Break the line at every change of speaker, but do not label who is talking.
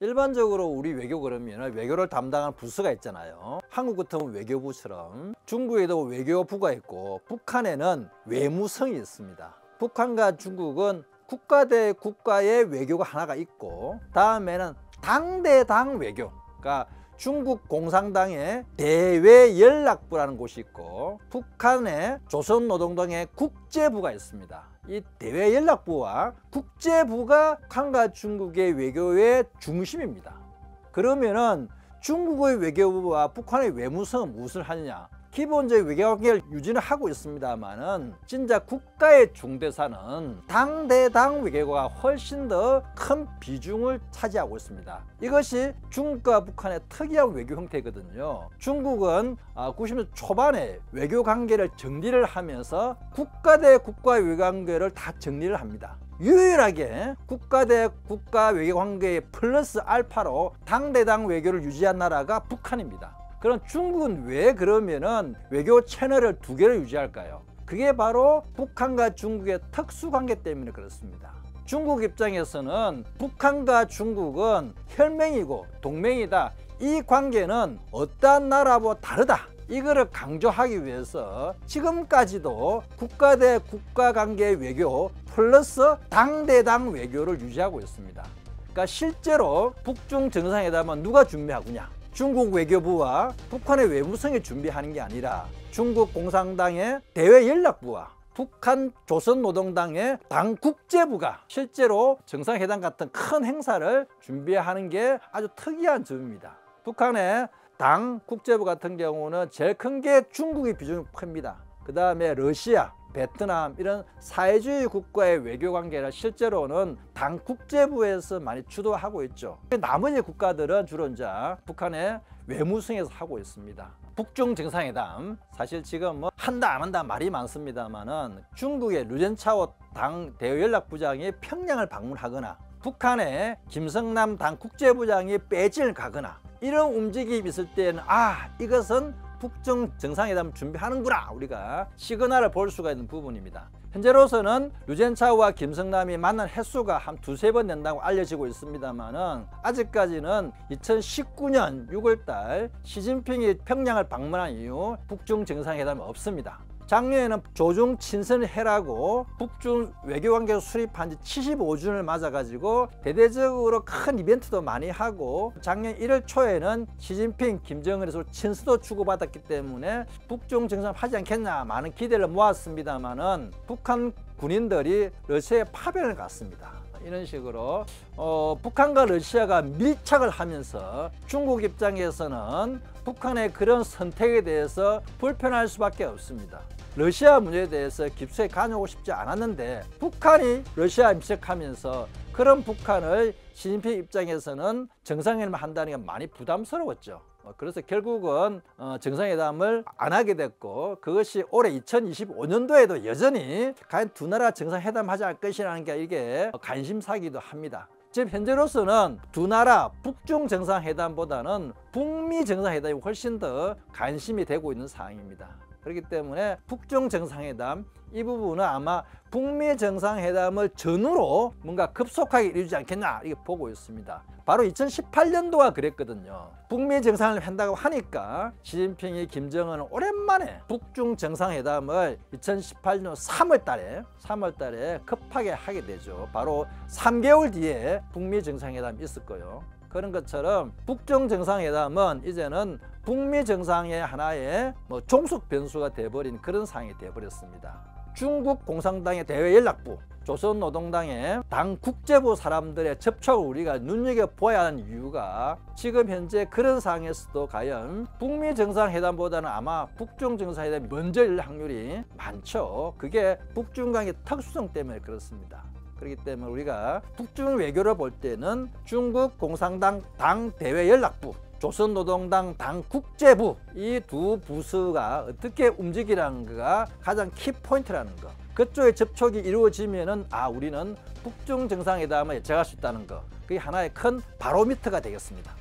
일반적으로 우리 외교 그러면 외교를 담당하는 부서가 있잖아요. 한국 같은 외교부처럼 중국에도 외교부가 있고 북한에는 외무성이 있습니다. 북한과 중국은 국가 대 국가의 외교가 하나가 있고, 다음에는 당 대 당 외교, 그러니까 중국 공산당의 대외연락부라는 곳이 있고 북한의 조선노동당의 국제부가 있습니다. 이 대외연락부와 국제부가 북한과 중국의 외교의 중심입니다. 그러면은 중국의 외교부와 북한의 외무성은 무엇을 하느냐? 기본적인 외교관계를 유지는 하고 있습니다만은 진짜 국가의 중대사는 당 대 당 외교가 훨씬 더 큰 비중을 차지하고 있습니다. 이것이 중국과 북한의 특이한 외교 형태거든요. 중국은 90년대 초반에 외교 관계를 정리를 하면서 국가 대 국가 외교 관계를 다 정리를 합니다. 유일하게 국가 대 국가 외교 관계의 플러스 알파로 당 대 당 외교를 유지한 나라가 북한입니다. 그럼 중국은 왜 그러면은 외교 채널을 두 개를 유지할까요? 그게 바로 북한과 중국의 특수관계 때문에 그렇습니다. 중국 입장에서는 북한과 중국은 혈맹이고 동맹이다. 이 관계는 어떠한 나라와 다르다. 이거를 강조하기 위해서 지금까지도 국가 대 국가 관계 외교 플러스 당 대 당 외교를 유지하고 있습니다. 그러니까 실제로 북중 정상회담은 누가 준비하느냐? 중국 외교부와 북한의 외무성이 준비하는 게 아니라 중국 공산당의 대외연락부와 북한 조선노동당의 당국제부가 실제로 정상회담 같은 큰 행사를 준비하는 게 아주 특이한 점입니다. 북한의 당 국제부 같은 경우는 제일 큰 게 중국의 비중이 큽니다. 그 다음에 러시아, 베트남 이런 사회주의 국가의 외교 관계를 실제로는 당 국제부에서 많이 주도하고 있죠. 나머지 국가들은 주로 이제 북한의 외무성에서 하고 있습니다. 북중 정상회담, 사실 지금 뭐 한다 안 한다 말이 많습니다만은 중국의 류젠차오 당 대외연락부장이 평양을 방문하거나 북한의 김성남 당 국제부장이 베이징을 가거나 이런 움직임이 있을 때는 이것은 북중 정상회담 준비하는구나, 우리가 시그널을 볼 수가 있는 부분입니다. 현재로서는 류젠차오와 김성남이 만난 횟수가 한 두세 번 된다고 알려지고 있습니다만은 아직까지는 2019년 6월달 시진핑이 평양을 방문한 이후 북중 정상회담이 없습니다. 작년에는 조중 친선회라고 북중 외교관계를 수립한 지 75주년을 맞아가지고 대대적으로 큰 이벤트도 많이 하고 작년 1월 초에는 시진핑, 김정은의 친서도 주고받았기 때문에 북중 정상회담 하지 않겠냐 많은 기대를 모았습니다만은 북한 군인들이 러시아에 파병을 갔습니다. 이런 식으로 북한과 러시아가 밀착을 하면서 중국 입장에서는 북한의 그런 선택에 대해서 불편할 수밖에 없습니다. 러시아 문제에 대해서 깊숙이 관여하고 싶지 않았는데 북한이 러시아에 밀착하면서 그런 북한을 시진핑 입장에서는 정상회담을 한다는 게 많이 부담스러웠죠. 그래서 결국은 정상회담을 안 하게 됐고 그것이 올해 2025년도에도 여전히 과연 두 나라 정상회담 하지 않을 것이라는 게 이게 관심사기도 합니다. 지금 현재로서는 두 나라 북중 정상회담보다는 북미 정상회담이 훨씬 더 관심이 되고 있는 상황입니다. 그렇기 때문에 북중 정상회담 이 부분은 아마 북미 정상회담을 전후로 뭔가 급속하게 이루지 않겠나 이렇게 보고 있습니다. 바로 2018년도가 그랬거든요. 북미 정상회담을 한다고 하니까 시진핑이 김정은은 오랜만에 북중 정상회담을 2018년 3월 달에 급하게 하게 되죠. 바로 3개월 뒤에 북미 정상회담이 있을 거예요. 그런 것처럼 북중 정상회담은 이제는 북미 정상의 하나의 종속 변수가 돼버린 그런 상황이 돼버렸습니다. 중국 공산당의 대외연락부, 조선노동당의 당 국제부 사람들의 접촉을 우리가 눈여겨봐야 하는 이유가 지금 현재 그런 상황에서도 과연 북미 정상회담보다는 아마 북중 정상회담이 먼저 일 확률이 많죠. 그게 북중 관계 특수성 때문에 그렇습니다. 그렇기 때문에 우리가 북중 외교를 볼 때는 중국 공산당 당 대외연락부, 조선노동당 당 국제부 이 두 부서가 어떻게 움직이라는 거가 가장 키포인트라는 거. 그쪽에 접촉이 이루어지면은 우리는 북중 정상회담을 예측할 수 있다는 거. 그게 하나의 큰 바로미터가 되겠습니다.